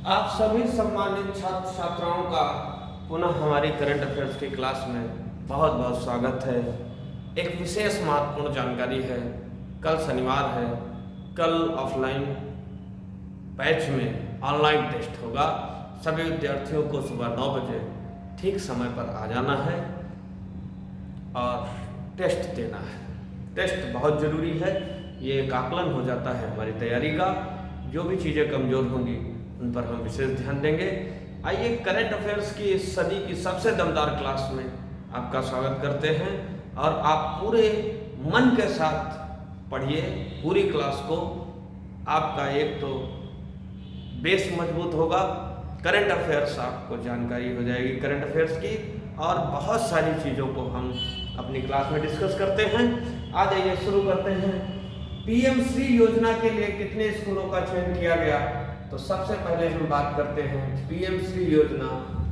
आप सभी सम्मानित छात्र छात्राओं का पुनः हमारी करंट अफेयर्स की क्लास में बहुत बहुत स्वागत है। एक विशेष महत्वपूर्ण जानकारी है, कल शनिवार है, कल ऑफलाइन बैच में ऑनलाइन टेस्ट होगा। सभी विद्यार्थियों को सुबह 9 बजे ठीक समय पर आ जाना है और टेस्ट देना है। टेस्ट बहुत ज़रूरी है, ये एक आकलन हो जाता है हमारी तैयारी का। जो भी चीज़ें कमज़ोर होंगी उन पर हम विशेष ध्यान देंगे। आइए करंट अफेयर्स की इस सदी की सबसे दमदार क्लास में आपका स्वागत करते हैं और आप पूरे मन के साथ पढ़िए पूरी क्लास को। आपका एक तो बेस मजबूत होगा, करंट अफेयर्स आपको जानकारी हो जाएगी करंट अफेयर्स की, और बहुत सारी चीज़ों को हम अपनी क्लास में डिस्कस करते हैं। आज आइए शुरू करते हैं। पीएम श्री योजना के लिए कितने स्कूलों का चयन किया गया? तो सबसे पहले हम बात करते हैं पीएम श्री योजना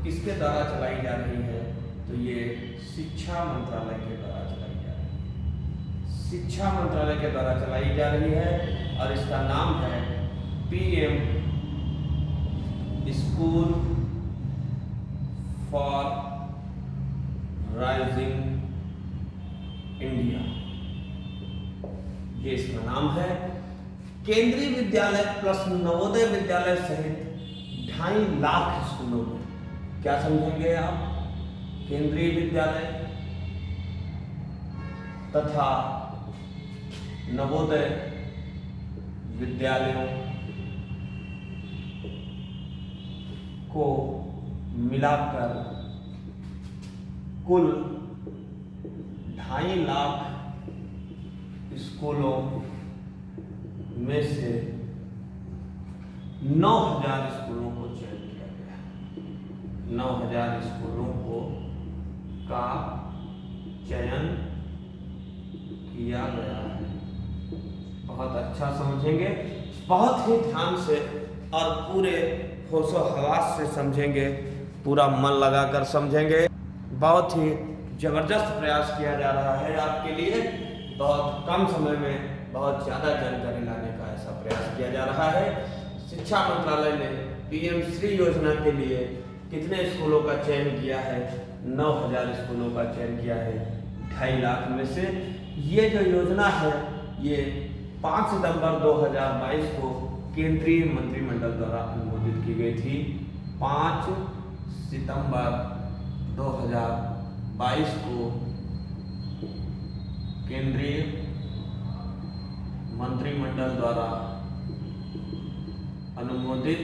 किसके द्वारा चलाई जा रही है। तो ये शिक्षा मंत्रालय के द्वारा चलाई जा रही है। शिक्षा मंत्रालय के द्वारा चलाई जा रही है और इसका नाम है PM school for rising India, ये इसका नाम है। केंद्रीय विद्यालय प्लस नवोदय विद्यालय सहित 2.5 लाख स्कूलों में, क्या समझेंगे आप, केंद्रीय विद्यालय तथा नवोदय विद्यालयों को मिलाकर कुल 2.5 लाख स्कूलों में से 9,000 स्कूलों को चयन किया गया। 9,000 स्कूलों को का चयन किया गया है। बहुत अच्छा समझेंगे, बहुत ही ध्यान से और पूरे होशो हवास से समझेंगे, पूरा मन लगाकर समझेंगे। बहुत ही जबरदस्त प्रयास किया जा रहा है आपके लिए। बहुत कम समय में बहुत ज़्यादा जानकारी लाने का ऐसा प्रयास किया जा रहा है। शिक्षा मंत्रालय ने पीएम श्री योजना के लिए कितने स्कूलों का चयन किया है? 9,000 स्कूलों का चयन किया है 2.5 लाख में से। ये जो योजना है ये 5 सितंबर 2022 को केंद्रीय मंत्रिमंडल द्वारा अनुमोदित की गई थी। 5 सितंबर 2022 को केंद्रीय मंत्रिमंडल द्वारा अनुमोदित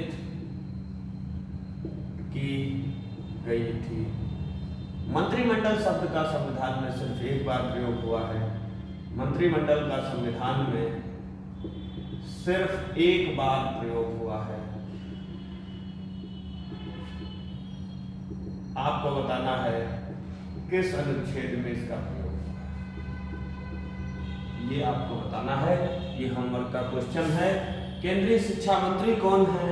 की गई थी। मंत्रिमंडल शब्द का संविधान में सिर्फ एक बार प्रयोग हुआ है। मंत्रिमंडल का संविधान में सिर्फ एक बार प्रयोग हुआ है। आपको बताना है किस अनुच्छेद में इसका प्रयोग, ये आपको बताना है। ये होमवर्क का क्वेश्चन है। केंद्रीय शिक्षा मंत्री कौन है,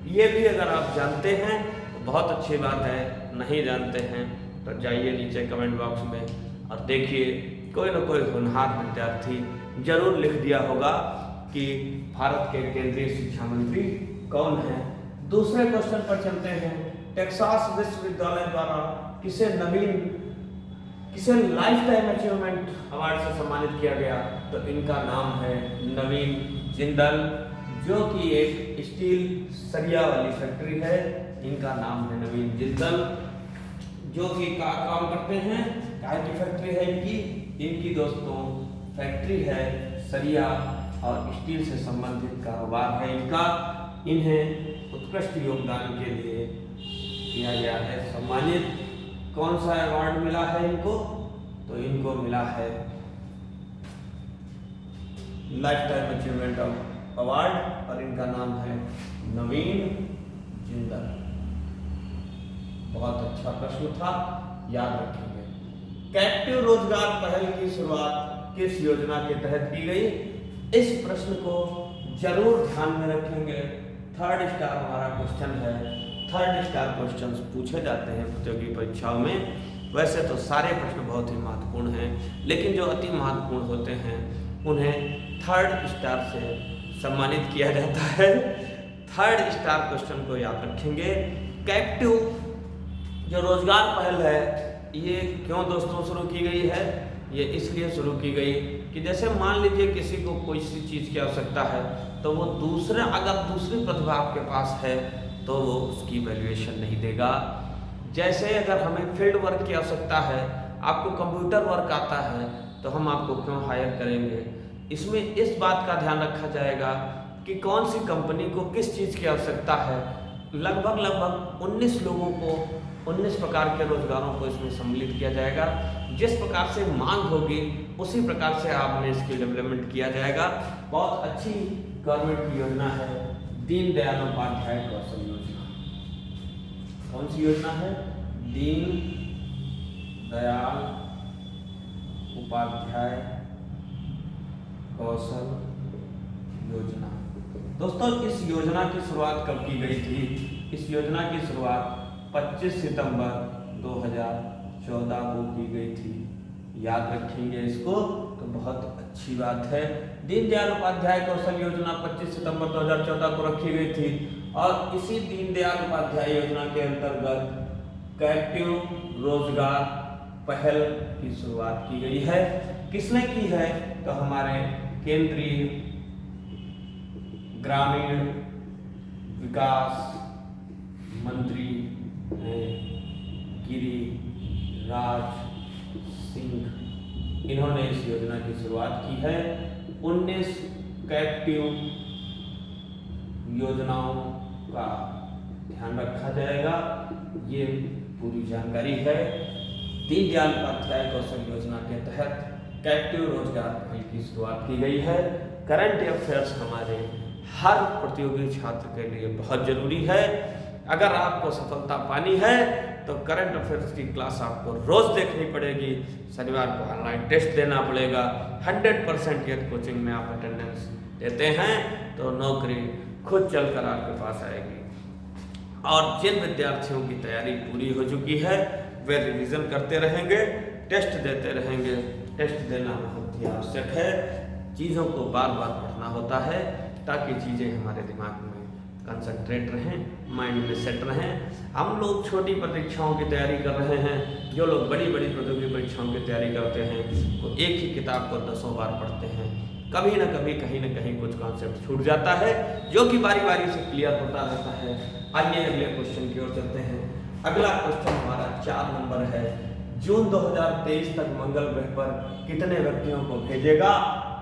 ये भी अगर आप जानते हैं तो बहुत अच्छी बात है, नहीं जानते हैं तो जाइए नीचे कमेंट बॉक्स में और देखिए, कोई ना कोई होनहार विद्यार्थी जरूर लिख दिया होगा कि भारत के केंद्रीय शिक्षा मंत्री कौन है। दूसरे क्वेश्चन पर चलते हैं। टेक्सास विश्वविद्यालय द्वारा किसे लाइफ टाइम अचीवमेंट अवार्ड से सम्मानित किया गया? तो इनका नाम है नवीन जिंदल, जो कि एक स्टील सरिया वाली फैक्ट्री है। इनका नाम है नवीन जिंदल, जो कि काम करते हैं, काय की फैक्ट्री है इनकी दोस्तों फैक्ट्री है सरिया और स्टील से संबंधित कारोबार है इनका। इन्हें उत्कृष्ट योगदान के लिए किया गया है सम्मानित। कौन सा अवार्ड मिला है इनको? तो इनको मिला है लाइफ टाइम अचीवमेंट अवार्ड और इनका नाम है नवीन जिंदल। बहुत अच्छा प्रश्न था, याद रखेंगे। कैप्टिव रोजगार पहल की शुरुआत किस योजना के तहत की गई? इस प्रश्न को जरूर ध्यान में रखेंगे। 3rd स्टार हमारा क्वेश्चन है। 3rd स्टार क्वेश्चंस पूछे जाते हैं प्रतियोगी परीक्षाओं में। वैसे तो सारे प्रश्न बहुत ही महत्वपूर्ण हैं, लेकिन जो अति महत्वपूर्ण होते हैं उन्हें 3rd स्टार से सम्मानित किया जाता है। थर्ड स्टार क्वेश्चन को याद रखेंगे। कैप्टिव जो रोजगार पहल है ये क्यों दोस्तों शुरू की गई है? ये इसलिए शुरू की गई कि जैसे मान लीजिए किसी को कोई सी चीज़ की आवश्यकता है तो वो अगर दूसरी प्रतिभा आपके पास है तो वो उसकी वैल्यूएशन नहीं देगा। जैसे अगर हमें फील्ड वर्क की आवश्यकता है, आपको कंप्यूटर वर्क आता है तो हम आपको क्यों हायर करेंगे। इसमें इस बात का ध्यान रखा जाएगा कि कौन सी कंपनी को किस चीज़ की आवश्यकता है। लगभग 19 लोगों को 19 प्रकार के रोजगारों को इसमें सम्मिलित किया जाएगा। जिस प्रकार से मांग होगी उसी प्रकार से आपने इसकी डेवलपमेंट किया जाएगा। बहुत अच्छी गवर्नमेंट की योजना है दीन दयाल उपाध्याय कौशल योजना। कौन सी योजना है? दीन दयाल उपाध्याय कौशल योजना। दोस्तों इस योजना की शुरुआत कब की गई थी? इस योजना की शुरुआत 25 सितंबर 2014 को की गई थी। याद रखेंगे इसको तो बहुत अच्छी बात है। दीनदयाल उपाध्याय कौशल योजना 25 सितंबर 2014 को रखी गई थी और इसी दीनदयाल उपाध्याय योजना के अंतर्गत कैप्टिव रोजगार पहल की शुरुआत की गई है। किसने की है? तो हमारे केंद्रीय ग्रामीण विकास मंत्री गिरिराज सिंह, इन्होंने इस योजना की शुरुआत की है। 19 कैप्टिव योजनाओं का ध्यान रखा जाएगा, ये पूरी जानकारी है। दीनदयाल उपाध्याय कौशल योजना के तहत कैप्टिव रोजगार पहल की शुरुआत की गई है। करंट अफेयर्स हमारे हर प्रतियोगी छात्र के लिए बहुत जरूरी है। अगर आपको सफलता पानी है तो करंट अफेयर्स की क्लास आपको रोज देखनी पड़ेगी। शनिवार को ऑनलाइन टेस्ट देना पड़ेगा। 100% यदि कोचिंग में आप अटेंडेंस देते हैं तो नौकरी खुद चलकर आपके पास आएगी। और जिन विद्यार्थियों की तैयारी पूरी हो चुकी है वे रिवीजन करते रहेंगे, टेस्ट देते रहेंगे। टेस्ट देना बहुत ही आवश्यक है। चीज़ों को बार बार पढ़ना होता है ताकि चीज़ें हमारे दिमाग में कंसंट्रेट रहें, माइंड में सेट रहें। हम लोग छोटी परीक्षाओं की तैयारी कर रहे हैं, जो लोग बड़ी बड़ी प्रतियोगी परीक्षाओं की तैयारी करते हैं वो एक ही किताब को 10 बार पढ़ते हैं। कभी ना कभी कहीं ना कहीं कुछ कॉन्सेप्ट छूट जाता है जो कि बारी बारी से क्लियर होता रहता है। आइए अगले क्वेश्चन की ओर चलते हैं। अगला क्वेश्चन हमारा 4 नंबर है। जून 2023 तक मंगल ग्रह पर कितने व्यक्तियों को भेजेगा?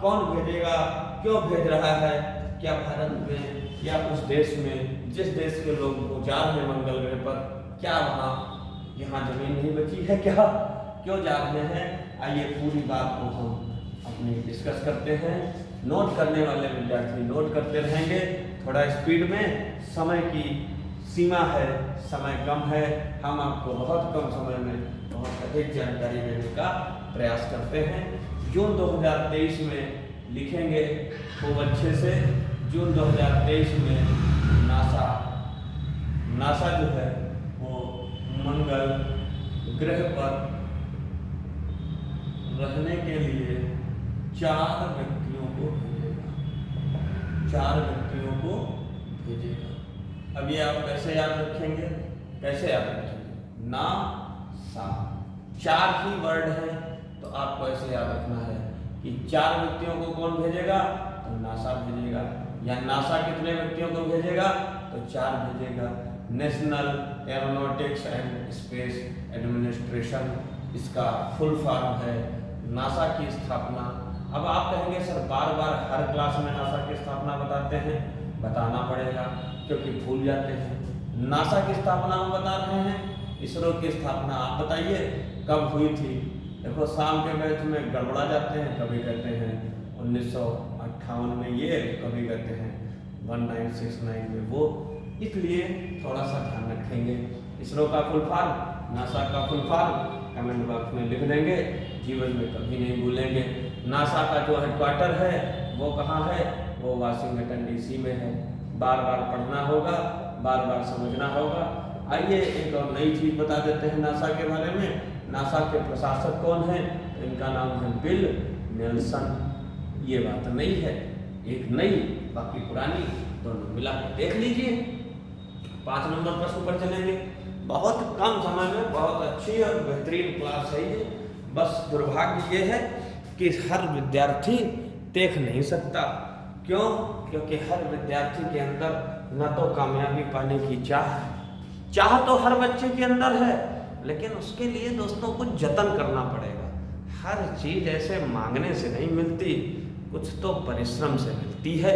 कौन भेजेगा? क्यों भेज रहा है? क्या भारत में या उस देश में जिस देश के लोग जा रहे हैं मंगल ग्रह पर, क्या वहाँ यहाँ जमीन नहीं बची है क्या? क्यों जा रहे हैं? आइए पूरी बात को हम अपनी डिस्कस करते हैं। नोट करने वाले विद्यार्थी नोट करते रहेंगे थोड़ा स्पीड में। समय की सीमा है, समय कम है, हम आपको बहुत कम समय में बहुत अधिक जानकारी देने का प्रयास करते हैं। जून 2023 में लिखेंगे खूब अच्छे से। जून 2023 में नासा जो है वो मंगल ग्रह पर रहने के लिए 4 व्यक्तियों को भेजेगा। 4 व्यक्तियों को भेजेगा। अब ये आप कैसे याद रखेंगे? कैसे याद रखेंगे? नासा 4 ही वर्ड है तो आपको ऐसे याद रखना है कि 4 व्यक्तियों को कौन भेजेगा? तो नासा भेजेगा। या नासा कितने व्यक्तियों को भेजेगा? तो 4 भेजेगा। National aeronautics and space administration इसका फुल फॉर्म है। नासा की स्थापना, अब आप कहेंगे सर बार बार हर क्लास में नासा की स्थापना बताते हैं, बताना पड़ेगा क्योंकि भूल जाते हैं। नासा की स्थापना हम बता रहे हैं, इसरो की स्थापना आप बताइए कब हुई थी? देखो शाम के बैच में गड़बड़ा जाते हैं, कभी कहते हैं 1958 में ये, कभी कहते हैं 1969 में वो, इसलिए थोड़ा सा ध्यान रखेंगे। इसरो का फुल फॉर्म, नासा का फुल फॉर्म कमेंट बॉक्स में लिख देंगे, जीवन में कभी नहीं भूलेंगे। नासा का जो हेडक्वार्टर है वो कहाँ है? वो वाशिंगटन DC में है। बार बार पढ़ना होगा, बार बार समझना होगा। आइए एक और नई चीज़ बता देते हैं नासा के बारे में। नासा के प्रशासक कौन है? इनका नाम है बिल नेल्सन। ये बात नई है, एक नई, बाकी पुरानी दोनों मिला के देख लीजिए। 5 नंबर प्रश्न पर चलेंगे। बहुत कम समय में बहुत अच्छी और बेहतरीन क्लास है ये। बस दुर्भाग्य ये है कि हर विद्यार्थी देख नहीं सकता। क्यों? क्योंकि हर विद्यार्थी के अंदर न तो कामयाबी पाने की चाह तो हर बच्चे के अंदर है, लेकिन उसके लिए दोस्तों कुछ जतन करना पड़ेगा। हर चीज़ ऐसे मांगने से नहीं मिलती, कुछ तो परिश्रम से मिलती है,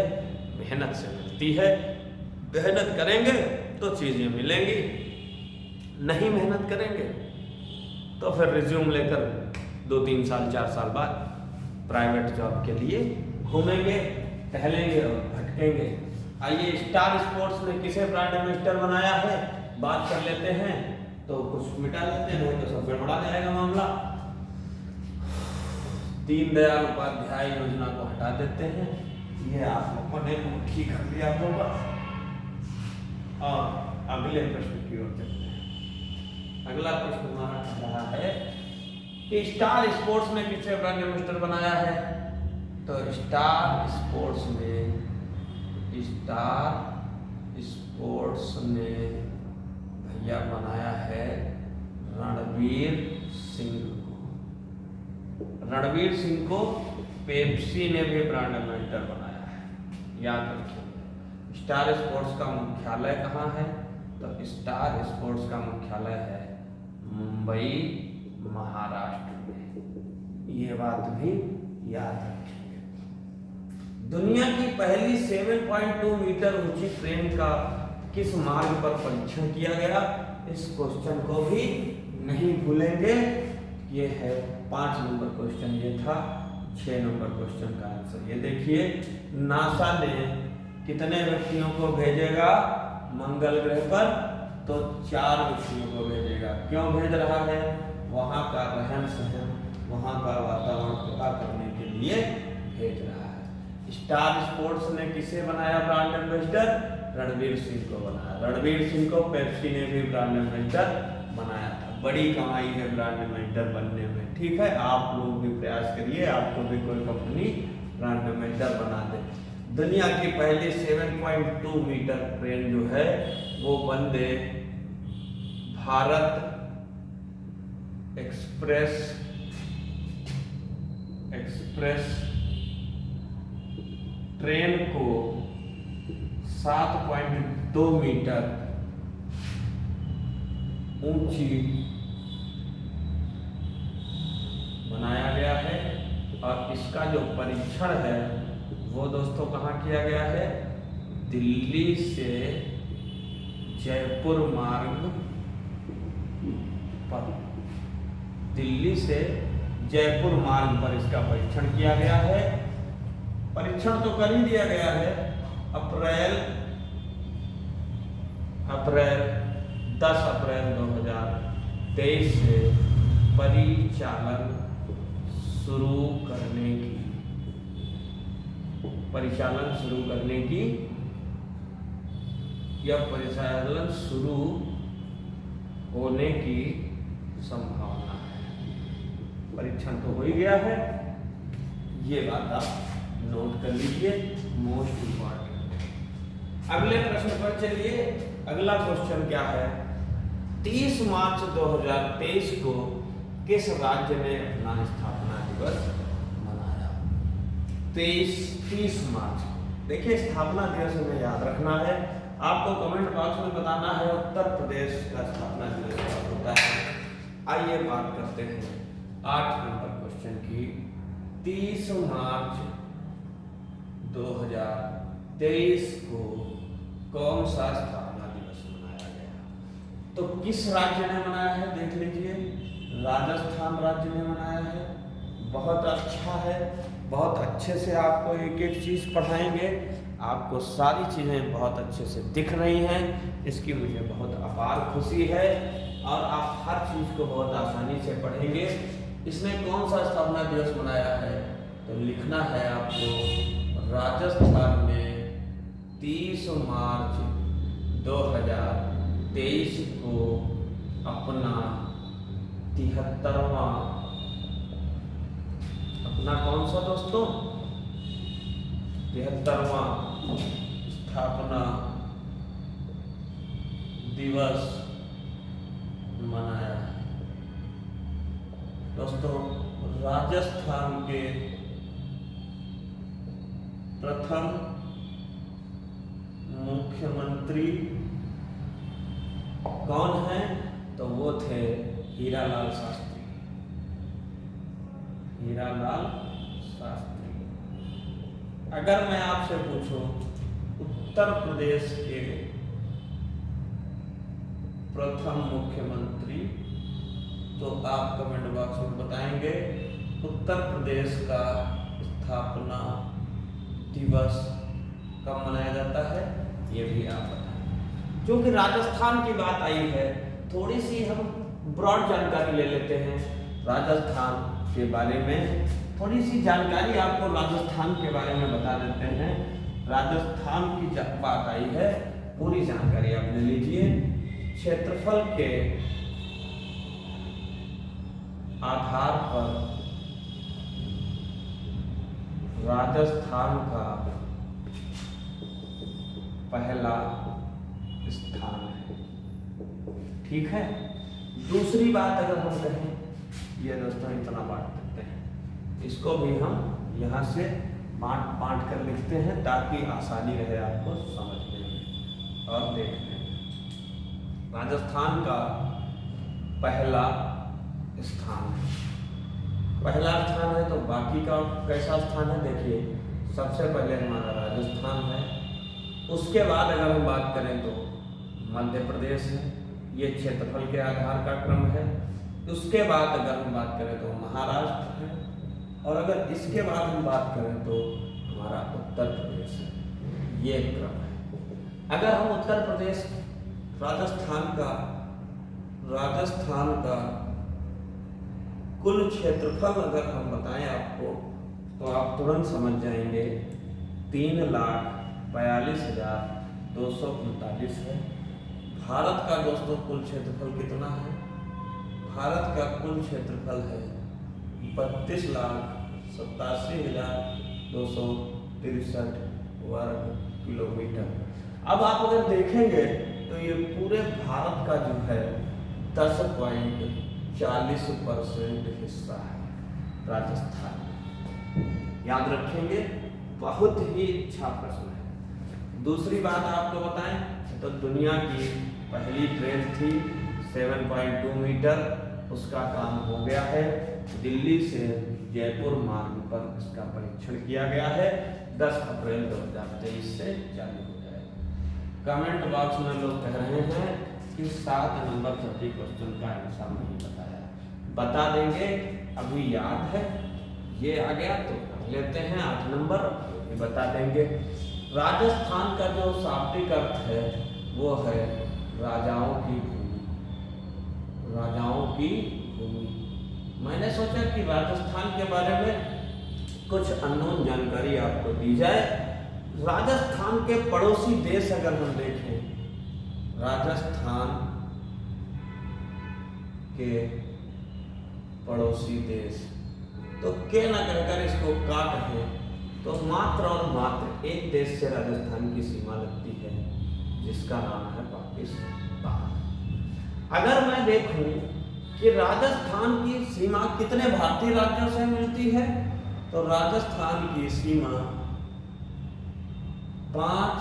मेहनत से मिलती है। मेहनत करेंगे तो चीज़ें मिलेंगी, नहीं मेहनत करेंगे तो फिर रिज्यूम लेकर 2-3 साल 4 साल बाद प्राइवेट जॉब के लिए घूमेंगे, टहलेंगे और भटकेंगे। आइए, स्टार स्पोर्ट्स ने किसे ब्रांड एम्बेसडर बनाया है बात कर लेते हैं। तो कुछ मिटा लेते हैं, नहीं तो सब गड़बड़ा जाएगा मामला। दीनदयाल उपाध्याय योजना को हटा देते हैं, ये आप लोगों ने ठीक कर लिया होगा। और अगले प्रश्न की ओर चलते हैं। अगला प्रश्न हमारा कह रहा है कि स्टार स्पोर्ट्स ने किसे ब्रांड एम्बेसडर बनाया है। तो स्टार स्पोर्ट्स ने भैया बनाया है रणवीर सिंह को। रणवीर सिंह को पेप्सी ने भी ब्रांड एम्बेसडर बनाया है, याद रखिए। स्टार स्पोर्ट्स का मुख्यालय कहाँ है? तो स्टार स्पोर्ट्स का मुख्यालय है मुंबई, महाराष्ट्र में। ये बात भी याद रखेंगे। दुनिया की पहली 7.2 मीटर ऊंची ट्रेन का किस मार्ग पर परीक्षण किया गया? इस क्वेश्चन को भी नहीं भूलेंगे। ये है 5 नंबर क्वेश्चन, ये था 6 नंबर क्वेश्चन का आंसर। ये देखिए, नासा ने कितने व्यक्तियों को भेजेगा मंगल ग्रह पर? तो 4 व्यक्तियों को भेजेगा। क्यों भेज रहा है? वहाँ का रहन सहन, वहाँ का वातावरण पता करने के लिए भेज रहा है। स्टार स्पोर्ट्स ने किसे बनाया ब्रांड एम्बेसडर? रणवीर सिंह को बनाया। रणवीर सिंह को पेप्सी ने भी ब्रांड एम्बेसडर बनाया था। बड़ी कमाई है ब्रांड एम्बेसडर बनने में, ठीक है। आप लोग भी प्रयास करिए, आपको भी कोई कंपनी ब्रांड एम्बेसडर बना दे। दुनिया की पहली 7.2 मीटर ट्रेन जो है वो वंदे भारत एक्सप्रेस ट्रेन को 7.2 मीटर ऊंची बनाया गया है। और इसका जो परीक्षण है वो दोस्तों कहाँ किया गया है? दिल्ली से जयपुर मार्ग पर। दिल्ली से जयपुर मार्ग पर इसका परीक्षण किया गया है। परीक्षण तो कर ही दिया गया है। अप्रैल 10 अप्रैल 2023 से परिचालन शुरू करने की या परिचालन शुरू होने की संभावना है। परीक्षण तो हो ही गया है, ये बात आप नोट कर लीजिए, मोस्ट इम्पॉर्टेंट। अगले प्रश्न पर चलिए। अगला क्वेश्चन क्या है? 30 मार्च 2023 को किस राज्य ने अपना स्थापना दिवस मनाया? 30 मार्च। देखिए, स्थापना दिवस हमें याद रखना है। आपको कमेंट बॉक्स में बताना है उत्तर प्रदेश का स्थापना दिवस कब होता है। आइए बात करते हैं 8 नंबर क्वेश्चन की। 30 मार्च 2023 को कौन सा स्थापना दिवस मनाया गया? तो किस राज्य ने मनाया है? देख लीजिए, राजस्थान राज्य ने मनाया है। बहुत अच्छा है, बहुत अच्छे से आपको एक एक चीज़ पढ़ाएंगे। आपको सारी चीज़ें बहुत अच्छे से दिख रही हैं, इसकी मुझे बहुत अपार खुशी है। और आप हर चीज़ को बहुत आसानी से पढ़ेंगे। इसने कौन सा स्थापना दिवस मनाया है? तो लिखना है आपको, राजस्थान में 30 मार्च 2023 को अपना 73वां, अपना कौन सा दोस्तों, 73वां स्थापना दिवस मनाया है। दोस्तों, राजस्थान के प्रथम मुख्यमंत्री कौन हैं? तो वो थे हीरालाल शास्त्री। हीरालाल शास्त्री। अगर मैं आपसे पूछूं उत्तर प्रदेश के प्रथम मुख्यमंत्री, तो आप कमेंट बॉक्स में बताएंगे उत्तर प्रदेश का स्थापना दिवस कब मनाया जाता है, ये भी आप बताएं। क्योंकि राजस्थान की बात आई है, थोड़ी सी हम ब्रॉड जानकारी ले लेते हैं राजस्थान के बारे में। थोड़ी सी जानकारी आपको राजस्थान के बारे में बता देते हैं। राजस्थान की जब बात आई है, पूरी जानकारी आप ले लीजिए। क्षेत्रफल के आधार पर राजस्थान का पहला स्थान है। ठीक है। दूसरी बात अगर हम कहें, ये दोस्तों इतना बांट देते हैं, इसको भी हम यहाँ से बांट कर लिखते हैं ताकि आसानी रहे आपको समझने में और देखने में। राजस्थान का पहला स्थान है। पहला स्थान है तो बाकी का कैसा स्थान है देखिए। सबसे पहले हमारा राजस्थान है, उसके बाद अगर हम बात करें तो मध्य प्रदेश है, ये क्षेत्रफल के आधार का क्रम है। उसके बाद अगर हम बात करें तो महाराष्ट्र है, और अगर इसके बाद हम बात करें तो हमारा उत्तर प्रदेश है। ये क्रम है। अगर हम उत्तर प्रदेश राजस्थान का कुल क्षेत्रफल अगर हम बताएं आपको, तो आप तुरंत समझ जाएंगे 3,42,239 है। भारत का दोस्तों कुल क्षेत्रफल कितना है? भारत का कुल क्षेत्रफल है 32,87,263 वर्ग किलोमीटर। अब आप अगर देखेंगे तो ये पूरे भारत का जो है 10.40% हिस्सा है राजस्थान। याद रखेंगे, बहुत ही अच्छा प्रश्न है। दूसरी बात आपको बताएं तो दुनिया की पहली ट्रेन थी 7.2 मीटर, उसका काम हो गया है। दिल्ली से जयपुर मार्ग पर इसका परीक्षण किया गया है। 10 अप्रैल 2023 से चालू हो जाएगा। कमेंट बॉक्स में लोग कह रहे हैं कि 7 नंबर सभी क्वेश्चन का आंसर नहीं बताया। बता देंगे, अभी याद है, ये आ गया तो लेते हैं 8 नंबर, ये बता देंगे। राजस्थान का जो शाब्दिक अर्थ है वो है राजाओं की भूमि। राजाओं की भूमि। मैंने सोचा कि राजस्थान के बारे में कुछ अननोन जानकारी आपको दी जाए। राजस्थान के पड़ोसी देश अगर हम देखें, राजस्थान के पड़ोसी देश, तो के न कहकर इसको का कहें तो मात्र और मात्र एक देश से राजस्थान की सीमा लगती है, जिसका नाम है पाकिस्तान। अगर मैं देखूं कि राजस्थान की सीमा कितने भारतीय राज्यों से मिलती है, तो राजस्थान की सीमा 5,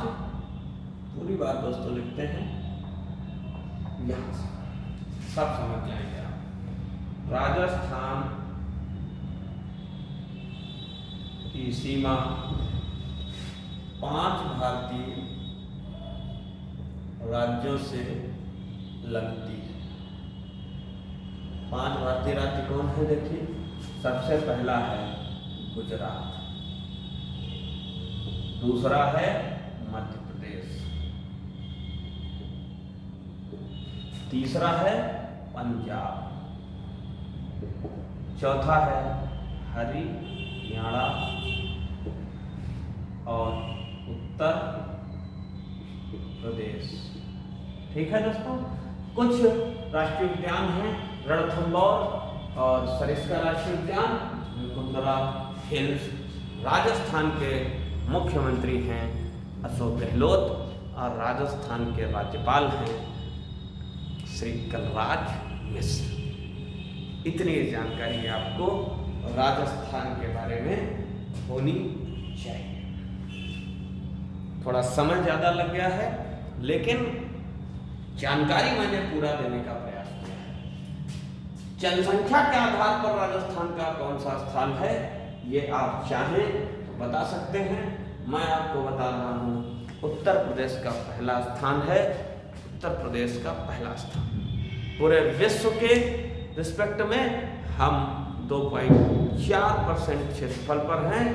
पूरी बात दोस्तों लिखते हैं यहां से, सब समझ जाएंगे आप। राजस्थान की सीमा 5 भारतीय राज्यों से लगती है। 5 भारतीय राज्य कौन है देखिए। सबसे पहला है गुजरात, दूसरा है मध्य प्रदेश, तीसरा है पंजाब, चौथा है हरियाणा और उत्तर प्रदेश। ठीक है दोस्तों। कुछ राष्ट्रीय उद्यान हैं, रणथंभौर और सरिस्का राष्ट्रीय उद्यान, कुंदरा हिल्स। राजस्थान के मुख्यमंत्री हैं अशोक गहलोत और राजस्थान के राज्यपाल हैं श्री कलराज मिश्र। इतनी जानकारी आपको राजस्थान के बारे में होनी चाहिए। थोड़ा समय ज़्यादा लग गया है, लेकिन जानकारी मैंने पूरा देने का प्रयास किया है। जनसंख्या के आधार पर राजस्थान का कौन सा स्थान है, ये आप चाहें तो बता सकते हैं। मैं आपको बता रहा हूँ, उत्तर प्रदेश का पहला स्थान है। उत्तर प्रदेश का पहला स्थान पूरे विश्व के रिस्पेक्ट में हम 2.4% क्षेत्रफल पर हैं।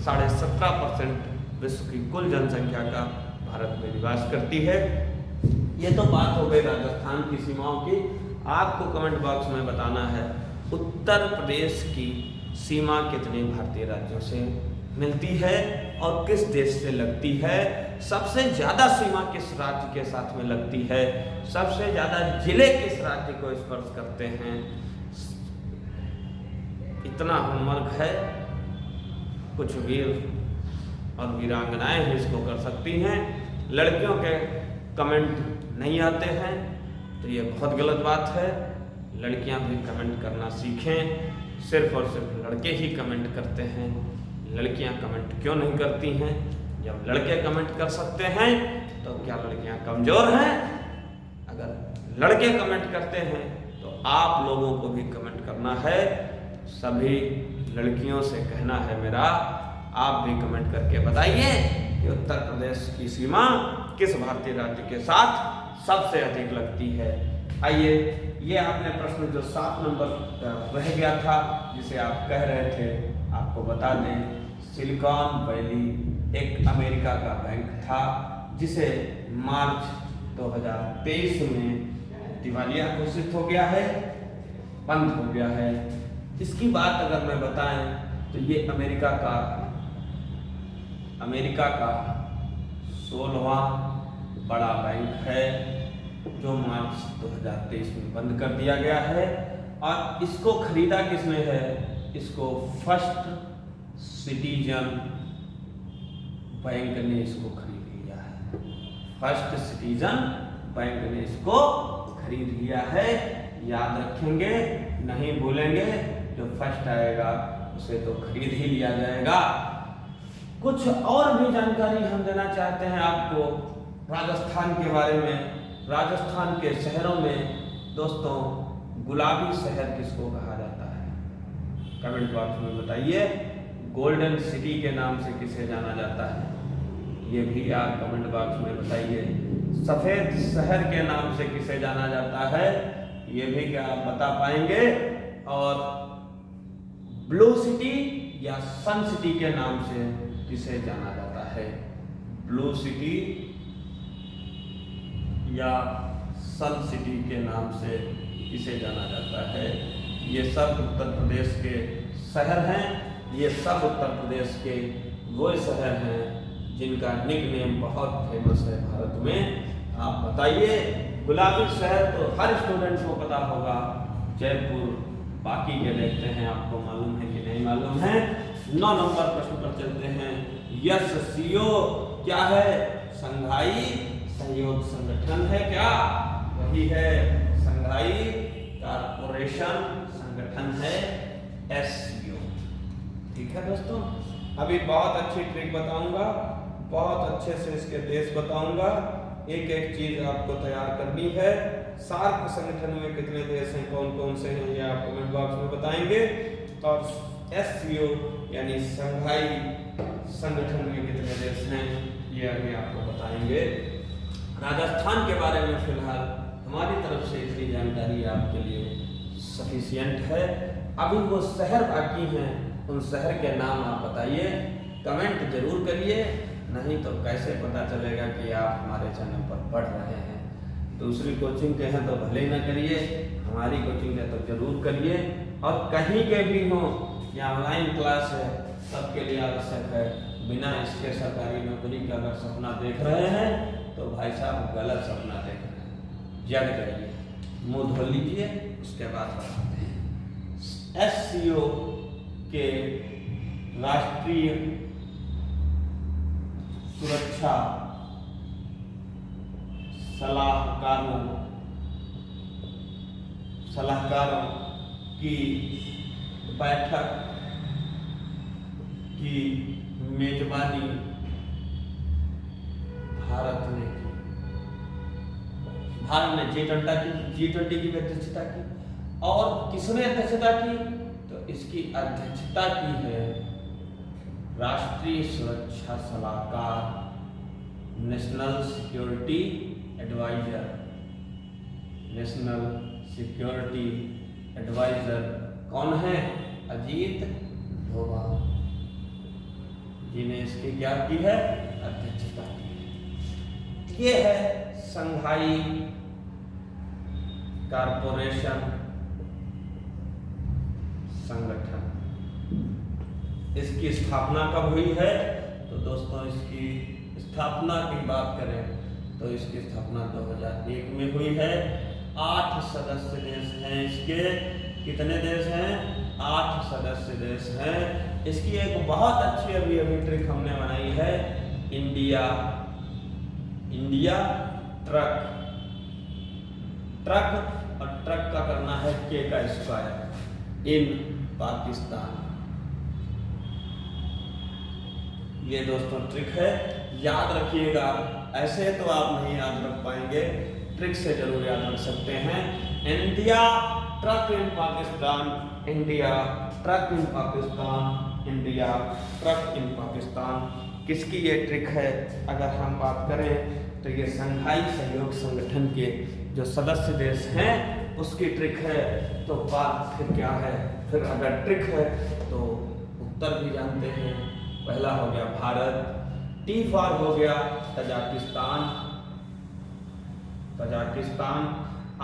17.5% विश्व की कुल जनसंख्या का भारत में निवास करती है। ये तो बात हो गई राजस्थान की सीमाओं की। आपको कमेंट बॉक्स में बताना है उत्तर प्रदेश की सीमा कितने भारतीय राज्यों से मिलती है और किस देश से लगती है। सबसे ज़्यादा सीमा किस राज्य के साथ में लगती है, सबसे ज़्यादा जिले किस राज्य को स्पर्श करते हैं। इतना होमवर्क है। कुछ वीर और वीरांगनाएं ही इसको कर सकती हैं। लड़कियों के कमेंट नहीं आते हैं तो ये बहुत गलत बात है। लड़कियां भी कमेंट करना सीखें। सिर्फ और सिर्फ लड़के ही कमेंट करते हैं, लड़कियां कमेंट क्यों नहीं करती हैं? जब लड़के कमेंट कर सकते हैं तो क्या लड़कियां कमज़ोर हैं? अगर लड़के कमेंट करते हैं तो आप लोगों को भी कमेंट करना है। सभी लड़कियों से कहना है मेरा, आप भी कमेंट करके बताइए कि उत्तर प्रदेश की सीमा किस भारतीय राज्य के साथ सबसे अधिक लगती है। आइए, ये आपने प्रश्न जो 7 नंबर रह गया था, जिसे आप कह रहे थे, आपको बता दें सिलिकॉन वैली एक अमेरिका का बैंक था जिसे मार्च 2023 में दिवालिया घोषित हो गया है, बंद हो गया है। इसकी बात अगर मैं बताएं तो ये अमेरिका का 16वां बड़ा बैंक है जो मार्च 2023 में बंद कर दिया गया है। और इसको खरीदा किसने है? इसको फर्स्ट सिटीजन बैंक ने इसको खरीद लिया है। फर्स्ट सिटीजन बैंक ने इसको खरीद लिया है। याद रखेंगे, नहीं भूलेंगे। जो फर्स्ट आएगा उसे तो खरीद ही लिया जाएगा। कुछ और भी जानकारी हम देना चाहते हैं आपको राजस्थान के बारे में। राजस्थान के शहरों में दोस्तों गुलाबी शहर किसको कहा जाता है? कमेंट बॉक्स में बताइए। गोल्डन सिटी के नाम से किसे जाना जाता है? ये भी आप कमेंट बॉक्स में बताइए। सफेद शहर के नाम से किसे जाना जाता है? ये भी क्या आप बता पाएंगे? और ब्लू सिटी या सन सिटी के नाम से किसे जाना जाता है? ब्लू सिटी या सन सिटी के नाम से किसे जाना जाता है? ये सब उत्तर प्रदेश के शहर हैं। ये सब उत्तर प्रदेश के वो शहर हैं जिनका निकनेम बहुत फेमस है भारत में। आप बताइए। गुलाबी शहर तो हर स्टूडेंट को पता होगा, जयपुर। बाकी के देखते हैं आपको मालूम है कि नहीं मालूम है। 9 नंबर प्रश्न पर चलते हैं। SCO क्या है? शंघाई सहयोग संगठन है क्या? वही है, शंघाई कॉरपोरेशन संगठन है SCO। ठीक है दोस्तों, अभी बहुत अच्छी ट्रिक बताऊंगा, बहुत अच्छे से इसके देश बताऊंगा। एक एक चीज आपको तैयार करनी है। सार्क संगठन में कितने देश हैं, कौन कौन से हैं, ये आप कमेंट बॉक्स में बताएंगे। और SCO यानी शंघाई संगठन में कितने देश हैं, ये अभी आपको बताएंगे। राजस्थान के बारे में फिलहाल हमारी तरफ से इतनी जानकारी आपके लिए सफिशिएंट है। अभी वो शहर बाकी हैं, उन शहर के नाम आप बताइए। कमेंट जरूर करिए, नहीं तो कैसे पता चलेगा कि आप हमारे चैनल पर पढ़ रहे हैं। दूसरी कोचिंग के हैं तो भले ही ना करिए, हमारी कोचिंग है तो जरूर करिए। और कहीं के भी हों या ऑनलाइन क्लास है, सबके लिए आवश्यक है। बिना इसके सरकारी नौकरी का अगर सपना देख रहे हैं तो भाई साहब गलत सपना देख रहे हैं। जग जाइए, मुँह धो लीजिए, उसके बाद बताते हैं। SCO के राष्ट्रीय सुरक्षा सलाहकारों की बैठक की मेजबानी भारत ने की। भारत ने G20 की अध्यक्षता की। और किसने अध्यक्षता की? तो इसकी अध्यक्षता की है राष्ट्रीय सुरक्षा सलाहकार, national security adviser. National security adviser कौन है? अजीत डोभाल जी ने इसकी क्या की है? अध्यक्षता की है। ये है संघाई कारपोरेशन संगठन। इसकी स्थापना कब हुई है? तो दोस्तों इसकी स्थापना की बात करें तो इसकी स्थापना 2001 में हुई है। 8 सदस्य देश हैं इसके। कितने देश हैं? 8 सदस्य देश हैं। इसकी एक बहुत अच्छी अभी ट्रिक हमने बनाई है। इंडिया ट्रक और ट्रक का करना है K का स्क्वायर इन पाकिस्तान। ये दोस्तों ट्रिक है, याद रखिएगा। ऐसे तो आप नहीं याद रख पाएंगे, ट्रिक से जरूर याद रख सकते हैं। इंडिया ट्रक इन पाकिस्तान, इंडिया ट्रक इन पाकिस्तान, इंडिया ट्रक इन पाकिस्तान। किसकी ये ट्रिक है? अगर हम बात करें तो ये संघाई सहयोग संगठन के जो सदस्य देश हैं उसकी ट्रिक है। तो बात फिर क्या है? फिर अगर ट्रिक है तो उत्तर भी जानते हैं। पहला हो गया भारत, T फॉर हो गया तजाकिस्तान,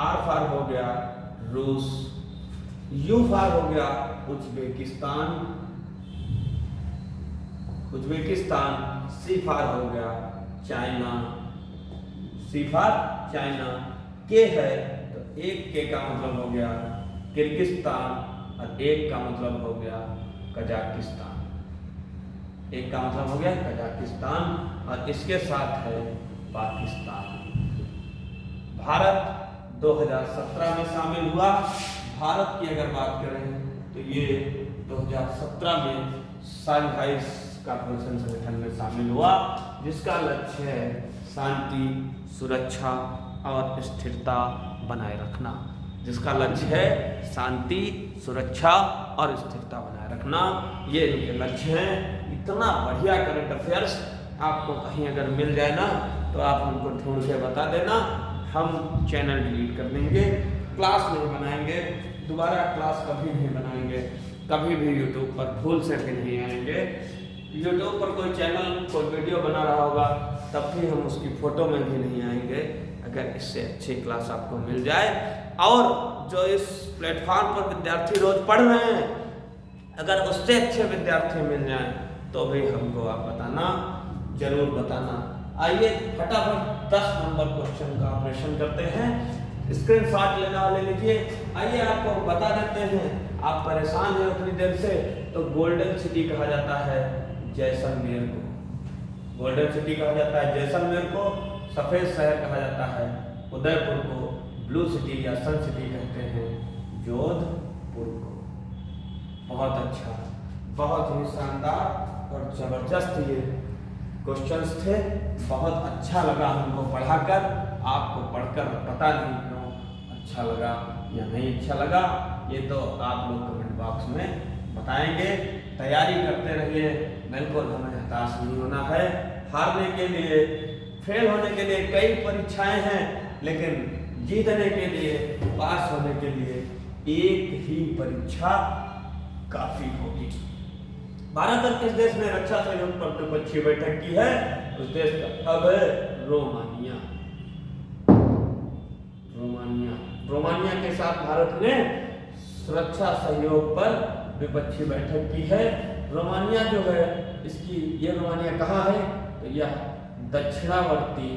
R फॉर हो गया रूस, U फॉर हो गया उज्बेकिस्तान, C फॉर हो गया चाइना, K है तो एक K का मतलब हो गया किर्गिस्तान और एक का मतलब हो गया कजाकिस्तान। और इसके साथ है पाकिस्तान। भारत 2017 में शामिल हुआ। भारत की अगर बात करें तो ये 2017 में संघाई कारपोरेशन संगठन में शामिल हुआ, जिसका लक्ष्य है शांति, सुरक्षा और स्थिरता बनाए रखना। जिसका लक्ष्य है शांति, सुरक्षा और स्थिरता बनाए रखना, ये इनके लक्ष्य हैं। इतना बढ़िया करंट अफेयर्स आपको कहीं अगर मिल जाए ना तो आप हमको ढूंढ के बता देना, हम चैनल डिलीट कर देंगे, क्लास नहीं बनाएंगे, दोबारा क्लास कभी नहीं बनाएंगे, कभी भी यूट्यूब पर भूल से भी नहीं आएंगे। यूट्यूब पर कोई चैनल कोई वीडियो बना रहा होगा तब भी हम उसकी फ़ोटो में भी नहीं आएंगे अगर इससे अच्छी क्लास आपको मिल जाए। और जो इस प्लेटफॉर्म पर विद्यार्थी रोज पढ़ रहे हैं, अगर उससे अच्छे विद्यार्थी मिल जाएं तो भी हमको आप बताना, जरूर बताना। आइए फटाफट 10 नंबर क्वेश्चन का ऑपरेशन करते हैं। स्क्रीनशॉट लेने वाले लीजिए। आइए आपको बता देते हैं, आप परेशान हैं उतनी देर से, तो गोल्डन सिटी कहा जाता है जैसलमेर को, गोल्डन सिटी कहा जाता है जैसलमेर को, सफेद शहर कहा जाता है उदयपुर को, ब्लू सिटी या सन सिटी कहते हैं जोधपुर को। बहुत अच्छा, बहुत ही शानदार और जबरदस्त ये क्वेश्चंस थे। बहुत अच्छा लगा हमको पढ़ाकर, आपको पढ़कर पता नहीं क्यों अच्छा लगा या नहीं अच्छा लगा, ये तो आप लोग कमेंट बॉक्स में बताएंगे। तैयारी करते रहिए, बिल्कुल हमें हताश नहीं होना है। हारने के लिए, फेल होने के लिए कई परीक्षाएं हैं, लेकिन जीतने के लिए, पास होने के लिए एक ही परीक्षा काफी होगी। भारत और किस देश ने रक्षा सहयोग पर द्विपक्षीय बैठक की है? उस देश का अब है रोमानिया। रोमानिया के साथ भारत ने सुरक्षा सहयोग पर द्विपक्षीय बैठक की है। रोमानिया जो है, इसकी ये रोमानिया कहाँ है? तो यह दक्षिणावर्ती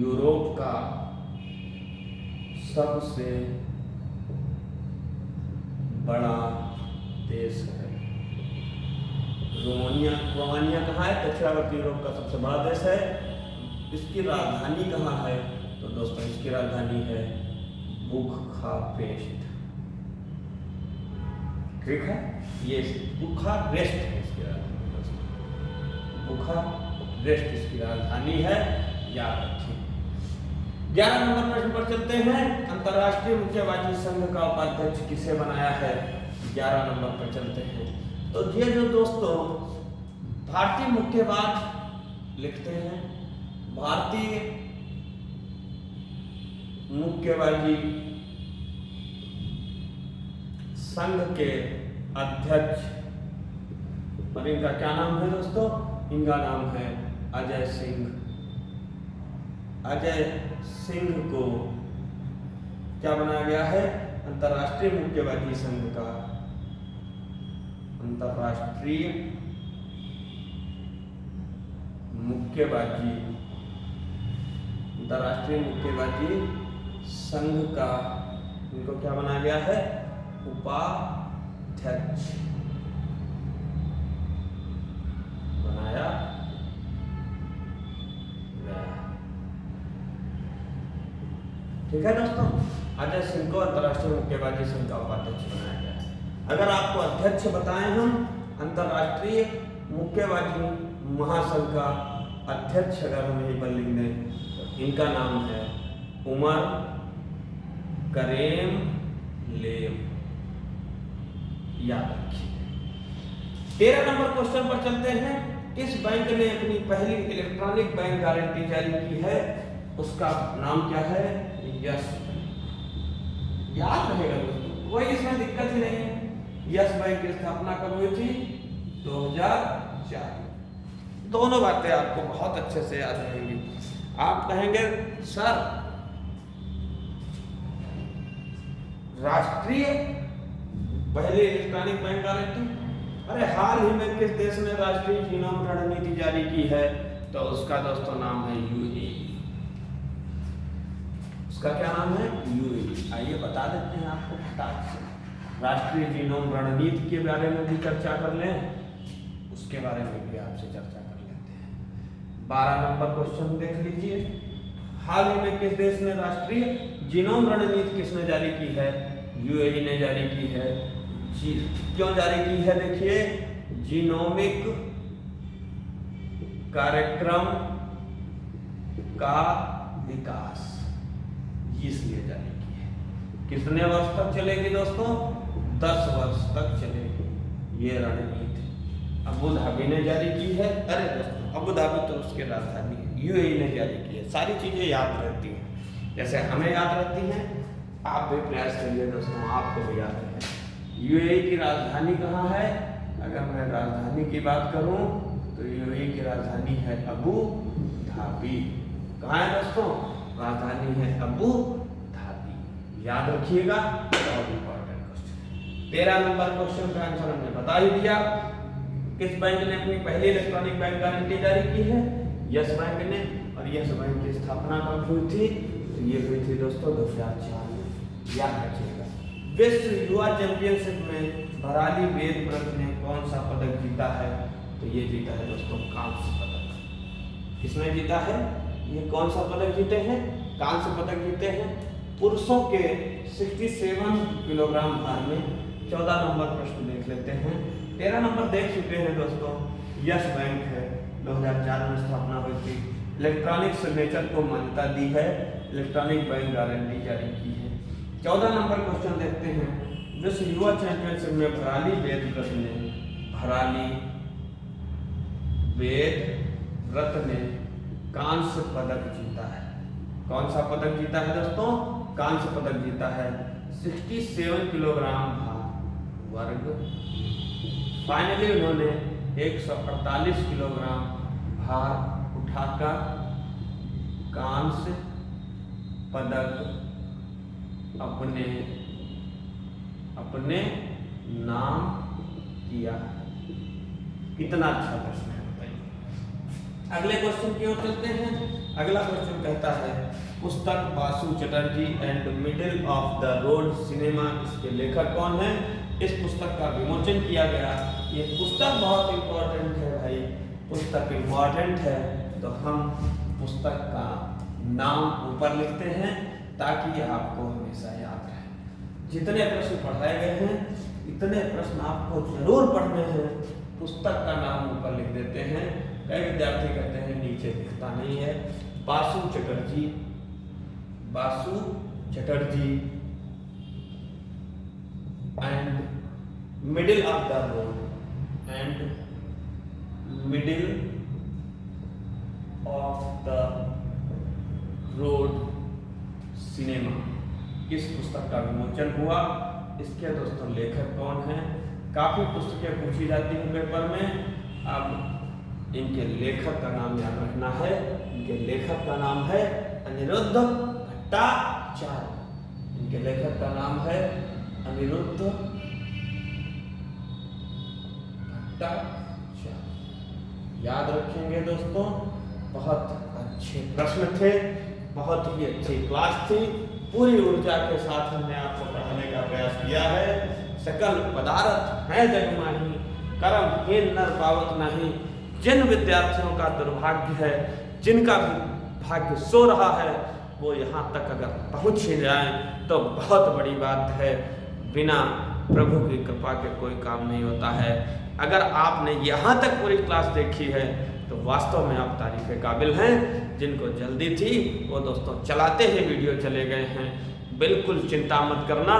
यूरोप का सबसे बड़ा देश है। रोमानिया कहाँ है? दक्षिणावर्ती यूरोप का सबसे बड़ा देश है। इसकी राजधानी कहाँ है? तो दोस्तों इसकी राजधानी है बुखारेस्ट। ठीक है, ये बुखारेस्ट है इसकी राजधानी दोस्तों, बुखारेस्ट इसकी राजधानी है, याद रखिए। 11 नंबर प्रश्न पर चलते हैं। अंतरराष्ट्रीय मुक्केबाजी संघ का उपाध्यक्ष किसे बनाया है? 11 नंबर पर चलते हैं। तो ये जो दोस्तों भारतीय मुक्केबाज लिखते हैं, भारतीय मुक्केबाजी संघ के अध्यक्ष, और इनका क्या नाम है दोस्तों? इनका नाम है अजय सिंह। अजय सिंह को क्या बनाया गया है? अंतरराष्ट्रीय मुक्केबाजी संघ का अंतरराष्ट्रीय मुक्केबाजी संघ का इनको क्या बनाया गया है? उपाध्यक्ष बनाया गया। ठीक है दोस्तों, अजय सिंह को अंतरराष्ट्रीय मुक्केबाजी संघ का उपाध्यक्ष बनाया गया है। अगर आपको अध्यक्ष बताएं हम अंतरराष्ट्रीय मुक्केबाजी महासंघ का अध्यक्ष, अगर हम यही पर लिख दें तो इनका नाम है उमर करेम लेव, याद रखिए। 13 नंबर क्वेश्चन पर चलते हैं। किस बैंक ने अपनी पहली इलेक्ट्रॉनिक बैंक गारंटी जारी की है? उसका नाम क्या है? Yes bank. याद रहेगा दोस्तों, कोई इसमें दिक्कत ही नहीं है। यस बैंक की स्थापना कब हुई थी? 2004। दोनों बातें आपको बहुत अच्छे से याद रहेंगी। आप कहेंगे सर राष्ट्रीय पहली इलेक्ट्रॉनिक बैंक गारंटी, अरे हाल ही में किस देश ने राष्ट्रीय जीनोम रणनीति जारी की है? तो उसका दोस्तों नाम है यूएई। उसका क्या नाम है? यूएई। आइए बता देते हैं आपको फटाक से। राष्ट्रीय जीनोम रणनीति के बारे में भी चर्चा कर लें, उसके बारे में भी आपसे चर्चा कर लेते हैं। 12 नंबर क्वेश्चन देख लीजिए। हाल ही में किस देश ने राष्ट्रीय जीनोम रणनीति किसने जारी की है? यूएई ने जारी की है। क्यों जारी की है? देखिए, जीनोमिक कार्यक्रम का विकास इसलिए जारी की है। कितने वर्ष तक चलेगी दोस्तों? 10 वर्ष तक चलेगी ये रणनीति। अबू धाबी ने जारी की है। अरे दोस्तों, अबू धाबी तो उसकी राजधानी है, यूएई ने जारी की है। सारी चीजें याद रहती हैं, जैसे हमें याद रहती हैं, आप भी प्रयास करिए दोस्तों, आपको भी याद रहे। यूएई की राजधानी कहाँ है? अगर मैं राजधानी की बात करूं तो यूएई की राजधानी है अबू धाबी। कहाँ है दोस्तों? राजधानी है अबू धाबी, याद रखिएगा, बहुत इंपॉर्टेंट क्वेश्चन। 13 नंबर क्वेश्चन का आंसर हमने बता ही दिया। किस बैंक ने अपनी पहली इलेक्ट्रॉनिक बैंक गारंटी जारी की है? यस बैंक ने। और यस बैंक की स्थापना कब हुई थी? तो ये हुई थी दोस्तों 2004 में, याद रखिएगा। विश्व युवा चैंपियनशिप में भराली वेदव्रत ने कौन सा पदक जीता है? तो ये जीता है दोस्तों कांस्य पदक। किसने जीता है? ये कौन सा पदक जीते हैं? कांस्य पदक जीते हैं। पुरुषों के 67 किलोग्राम भार में। 14 नंबर प्रश्न देख लेते हैं। 13 नंबर देख चुके हैं दोस्तों। यस बैंक है, 2004 में स्थापना हुई थी। इलेक्ट्रॉनिक सिग्नेचर को मान्यता दी है, इलेक्ट्रॉनिक बैंक गारंटी जारी की है। 14 नंबर क्वेश्चन देखते हैं। विश्व युवा चैंपियनशिप में भराली वेदव्रत ने कांस्य पदक जीता है। कौन सा पदक जीता है दोस्तों? कांस्य पदक जीता है। 67 किलोग्राम भार वर्ग। फाइनली उन्होंने 148 किलोग्राम भार उठाकर कांस्य पदक अपने नाम किया। कितना अच्छा प्रश्न है, बताइए। अगले क्वेश्चन की ओर चलते हैं। अगला क्वेश्चन कहता है, पुस्तक Basu Chatterjee and middle of the road cinema, इसके लेखक कौन है? इस पुस्तक का विमोचन किया गया ये पुस्तक बहुत इम्पोर्टेंट है भाई, पुस्तक इम्पोर्टेंट है तो हम पुस्तक का नाम ऊपर लिखते हैं ताकि आपको हमेशा याद रहे। जितने प्रश्न पढ़ाए गए हैं इतने प्रश्न आपको जरूर पढ़ने हैं। पुस्तक का नाम ऊपर लिख देते हैं। कई विद्यार्थी कहते हैं नीचे दिखता नहीं है। Basu Chatterjee, Basu Chatterjee and middle of the road, and middle of the road cinema, इस पुस्तक का विमोचन हुआ। इसके दोस्तों लेखक कौन है? काफी पुस्तकें पूछी जाती हैं पेपर में। अब इनके लेखक का नाम याद रखना है। इनके लेखक का नाम है अनिरुद्ध भट्टाचार्य। इनके लेखक का नाम है अनिरुद्ध भट्टाचार्य। याद रखेंगे दोस्तों। बहुत अच्छे प्रश्न थे, बहुत ही अच्छी क्लास थी। पूरी ऊर्जा के साथ हमने आपको पढ़ाने का प्रयास किया है। सकल पदार्थ है जग माही, कर्म हीन नर पावत नहीं। जिन विद्यार्थियों का दुर्भाग्य है, जिनका भी भाग्य सो रहा है, वो यहाँ तक अगर पहुँच ही जाए तो बहुत बड़ी बात है। बिना प्रभु की कृपा के कोई काम नहीं होता है। अगर आपने यहाँ तक पूरी क्लास देखी है तो वास्तव में आप तारीफ के काबिल हैं। जिनको जल्दी थी वो दोस्तों चलाते ही वीडियो चले गए हैं। बिल्कुल चिंता मत करना।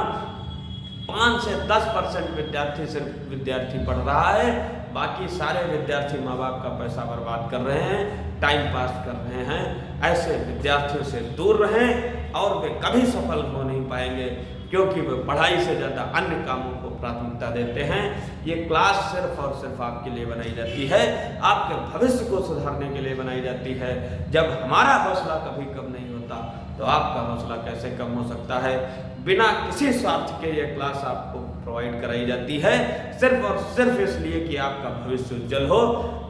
5 से 10% विद्यार्थी सिर्फ विद्यार्थी पढ़ रहा है, बाकी सारे विद्यार्थी माँ बाप का पैसा बर्बाद कर रहे हैं, टाइम पास कर रहे हैं। ऐसे विद्यार्थियों से दूर रहें और वे कभी सफल हो नहीं पाएंगे, क्योंकि वे पढ़ाई से ज़्यादा अन्य कामों को प्राथमिकता देते हैं। ये क्लास सिर्फ और सिर्फ आपके लिए बनाई जाती है, आपके भविष्य को सुधारने के लिए बनाई जाती है। जब हमारा हौसला कभी कम नहीं होता तो आपका हौसला कैसे कम हो सकता है? बिना किसी स्वार्थ के ये क्लास आपको प्रोवाइड कराई जाती है, सिर्फ और सिर्फ इसलिए कि आपका भविष्य उज्जवल हो,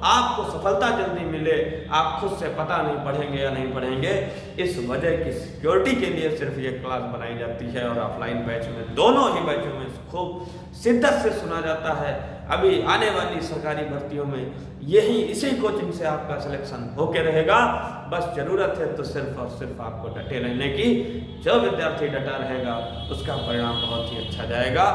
आपको सफलता जल्दी मिले। आप खुद से पता नहीं पढ़ेंगे या नहीं पढ़ेंगे, इस वजह की सिक्योरिटी के लिए सिर्फ ये क्लास बनाई जाती है। और ऑफलाइन बैच में, दोनों ही बैचों में खूब शिद्दत से सुना जाता है। अभी आने वाली सरकारी भर्तियों में इसी कोचिंग से आपका सिलेक्शन होके रहेगा। बस जरूरत है तो सिर्फ और सिर्फ आपको डटे रहने की। जो विद्यार्थी डटा रहेगा उसका परिणाम बहुत ही अच्छा जाएगा।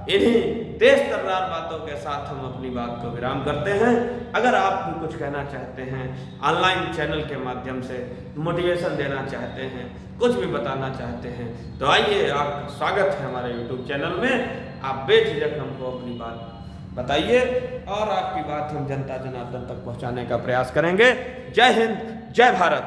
इन्हीं तेज तर्रार बातों के साथ हम अपनी बात को विराम करते हैं। अगर आप भी कुछ कहना चाहते हैं, ऑनलाइन चैनल के माध्यम से मोटिवेशन देना चाहते हैं, कुछ भी बताना चाहते हैं, तो आइए, आपका स्वागत है हमारे YouTube चैनल में। आप बेझिझक हमको अपनी बात बताइए और आपकी बात हम जनता जनार्दन तक पहुंचाने का प्रयास करेंगे। जय हिंद, जय भारत।